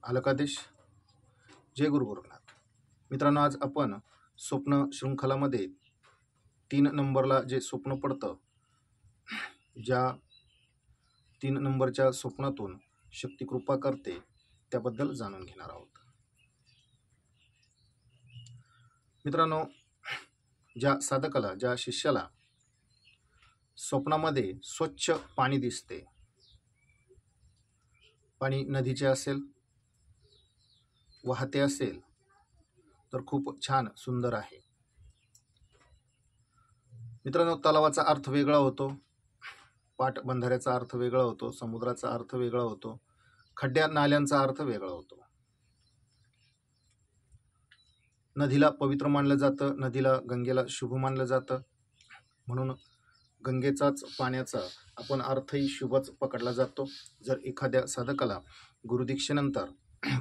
अलकादेश. जय गुरु गोरखनाथ. मित्रांनो, आज आपण स्वप्न शृंखलामध्ये 3 नंबरला जे स्वप्न पडतं, ज्या 3 नंबरच्या स्वप्नातून शक्ती कृपा करते त्याबद्दल जाणून घेणार आहोत. मित्रांनो, ज्या साधकाला, ज्या शिष्याला स्वप्नामध्ये स्वच्छ पाणी दिसते, पाणी नदीचे असेल, वाहते असेल तर खूप छान सुंदर आहे. मित्रांनो, तलावाचा अर्थ वेगळा होतो, पाटबंधाऱ्याचा अर्थ वेगळा होतो, समुद्राचा अर्थ वेगळा होतो, खड्ड्या नाल्यांचा अर्थ वेगळा होतो. नदीला पवित्र मानलं जातं, नदीला गंगेला शुभ मानलं जातं, म्हणून गंगेचाच पाण्याचा आपण अर्थही शुभच पकडला जातो. जर एखाद्या साधकाला गुरुदीक्षेनंतर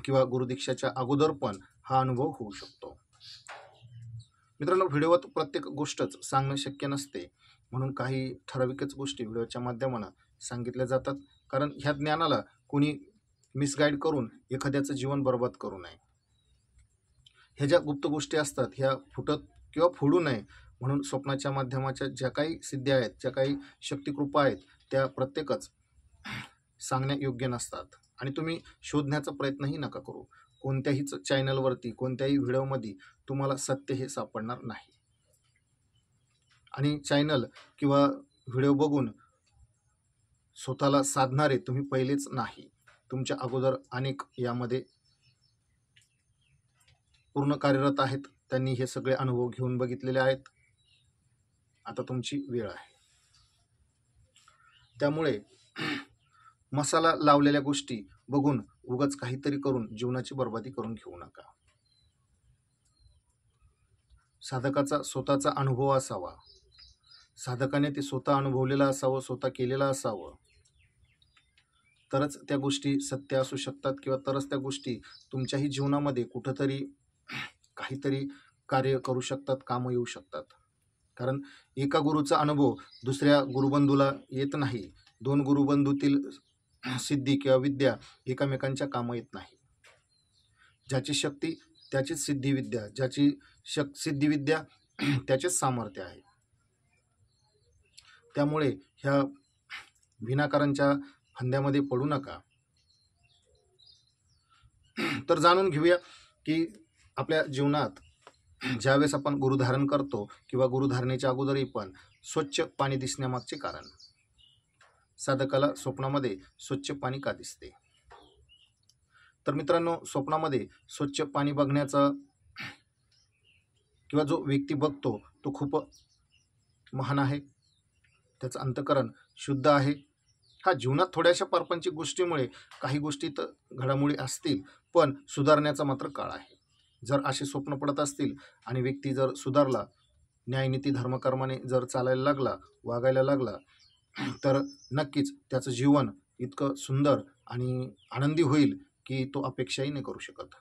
किंवा गुरुदीक्षाच्या अगोदर पण हा अनुभव होऊ शकतो. मित्रांनो, व्हिडिओत प्रत्येक गोष्टच सांगणं शक्य नसते, म्हणून काही ठराविकच गोष्टी व्हिडिओच्या माध्यमानं सांगितल्या जातात, कारण ह्या ज्ञानाला कोणी मिसगाईड करून एखाद्याचं जीवन बर्बाद करू नये. ह्या ज्या गुप्त गोष्टी असतात ह्या फुटत किंवा फोडू नये म्हणून स्वप्नाच्या माध्यमाच्या ज्या काही सिद्ध्या आहेत, ज्या काही शक्तिकृपा आहेत, त्या प्रत्येकच सांगण्या योग्य नसतात. आणि तुम्ही शोधण्याचा प्रयत्नही नका करू. कोणत्याहीच चॅनलवरती, कोणत्याही व्हिडिओमध्ये तुम्हाला सत्य हे सापडणार नाही. आणि चॅनल किंवा व्हिडिओ बघून स्वतःला साधणारे तुम्ही पहिलेच नाही. तुमच्या अगोदर अनेक यामध्ये पूर्ण कार्यरत आहेत, त्यांनी हे सगळे अनुभव घेऊन बघितलेले आहेत. आता तुमची वेळ आहे. त्यामुळे मसाला लावलेल्या गोष्टी बघून उगाच काहीतरी करून जीवनाची बर्बादी करून घेऊ नका. साधकाचा स्वतःचा अनुभव असावा, साधकाने ते स्वतः अनुभवलेलं असावं, स्वतः केलेलं असावं, तरच त्या गोष्टी सत्य असू शकतात किंवा तरच त्या गोष्टी तुमच्याही जीवनामध्ये कुठंतरी काहीतरी कार्य करू शकतात, कामं येऊ शकतात. कारण एका गुरुचा अनुभव दुसऱ्या गुरुबंधूला येत नाही. 2 गुरुबंधूतील सिद्धी किंवा विद्या एकमेकांच्या कामं येत नाही. ज्याची शक्ती त्याचीच सिद्धिविद्या, ज्याची सिद्धिविद्या त्याचेच सामर्थ्य आहे. त्यामुळे ह्या विनाकारांच्या फंद्यामध्ये पडू नका. तर जाणून घेऊया की आपल्या जीवनात ज्यावेळेस आपण गुरुधारण करतो किंवा गुरुधारणेच्या अगोदरही पण स्वच्छ पाणी दिसण्यामागचे कारण. साधकाला स्वप्नामध्ये स्वच्छ पाणी का दिसते? तर मित्रांनो, स्वप्नामध्ये स्वच्छ पाणी बघण्याचा किंवा जो व्यक्ती बघतो तो खूप महान आहे, त्याचं अंतःकरण शुद्ध आहे. हा, जीवनात थोड्याशा प्रापंचिक गोष्टीमुळे काही गोष्टीत घडामोडी असतील, पण सुधारण्याचा मात्र काळ आहे. जर असे स्वप्न पडत असतील आणि व्यक्ती जर सुधारला, न्यायनीती धर्मकर्माने जर चालायला लागला, वागायला लागला, तर नक्कीच त्याचं जीवन इतकं सुंदर आणि आनंदी होईल की तो अपेक्षाही नाही करू शकत.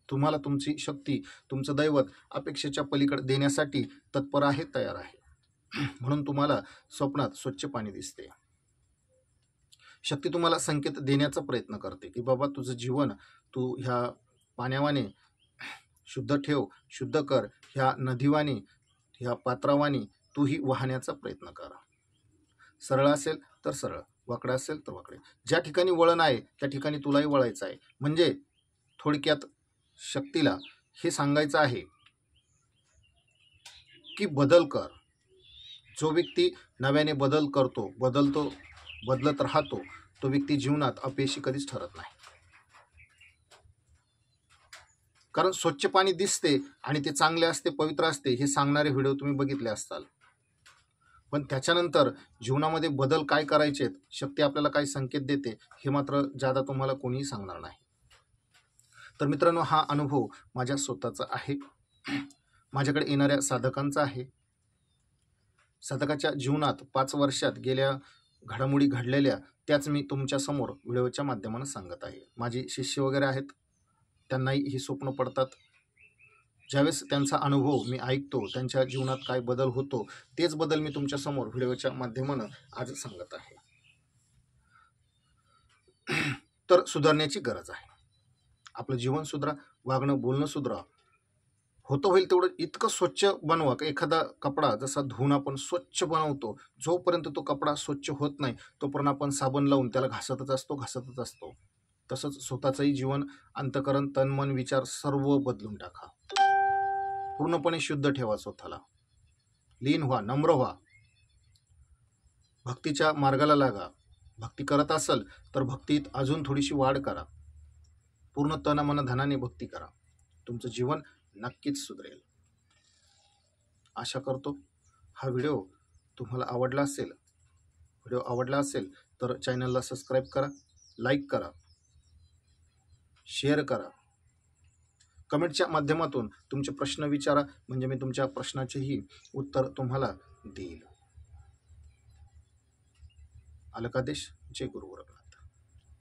तुम्हाला तुमची शक्ती, तुमचं दैवत अपेक्षेच्या पलीकडे देण्यासाठी तत्पर आहे, तयार आहे. म्हणून तुम्हाला स्वप्नात स्वच्छ पाणी दिसते. शक्ती तुम्हाला संकेत देण्याचा प्रयत्न करते की बाबा, तुझं जीवन तू ह्या पाण्यावाने शुद्ध ठेव, शुद्ध कर. ह्या नदीवाने, ह्या पात्रावाने तूही वाहण्याचा प्रयत्न कर. सरळ असेल तर सरळ, वाकडं असेल तर वाकडे. ज्या ठिकाणी वळण आहे त्या ठिकाणी तुलाही वळायचं आहे. म्हणजे थोडक्यात शक्तीला हे सांगायचं आहे की बदल कर. जो व्यक्ती नव्याने बदल करतो, बदलतो, बदलत राहतो, तो व्यक्ती जीवनात अपयशी कधीच ठरत नाही. कारण स्वच्छ पाणी दिसते आणि ते चांगले असते, पवित्र असते, हे सांगणारे व्हिडिओ तुम्ही बघितले असताल. पण त्याच्यानंतर जीवनामध्ये बदल काय करायचेत, शक्ती आपल्याला काय संकेत देते, हे मात्र ज्यादा तुम्हाला कोणीही सांगणार नाही. तर मित्रांनो, हा अनुभव माझ्या स्वतःचा आहे, माझ्याकडे येणाऱ्या साधकांचा आहे. साधकाच्या जीवनात 5 वर्षात गेल्या घडामोडी घडलेल्या त्याच मी तुमच्या समोर व्हिडिओच्या माध्यमानं सांगत आहे. माझे शिष्य वगैरे आहेत, त्यांनाही ही स्वप्न पडतात. ज्यावेळेस त्यांचा अनुभव मी ऐकतो, त्यांच्या जीवनात काय बदल होतो, तेच बदल मी तुमच्या समोर व्हिडिओच्या माध्यमानं आज सांगत आहे. तर सुधारण्याची गरज आहे. आपलं जीवन सुधरा, वागणं बोलणं सुधरा. होतं होईल तेवढं इतकं स्वच्छ बनवा की एखादा कपडा जसा धुवून आपण स्वच्छ बनवतो, जोपर्यंत तो कपडा स्वच्छ होत नाही तोपर्यंत आपण साबण लावून त्याला घासतच असतो. तसंच स्वतःचंही जीवन, अंतःकरण, तन मन विचार सर्व बदलून टाका. पूर्णपणे शुद्ध ठेवा स्वतःला. लीन व्हा, नम्र व्हा, भक्तीच्या मार्गाला लागा. भक्ती करत असाल तर भक्तीत अजून थोडीशी वाढ करा. पूर्ण तन मन धनाने भक्ती करा. तुमचं जीवन नक्कीच सुधरेल. आशा करतो हा व्हिडिओ तुम्हाला आवडला असेल. व्हिडिओ आवडला असेल तर चॅनलला सबस्क्राईब करा, लाईक करा, शेअर करा. कमेंटच्या माध्यमातून तुमचे प्रश्न विचारा, म्हणजे मी तुमच्या प्रश्नाचेही उत्तर तुम्हाला देईल. अलकादेश. जय गुरुवर.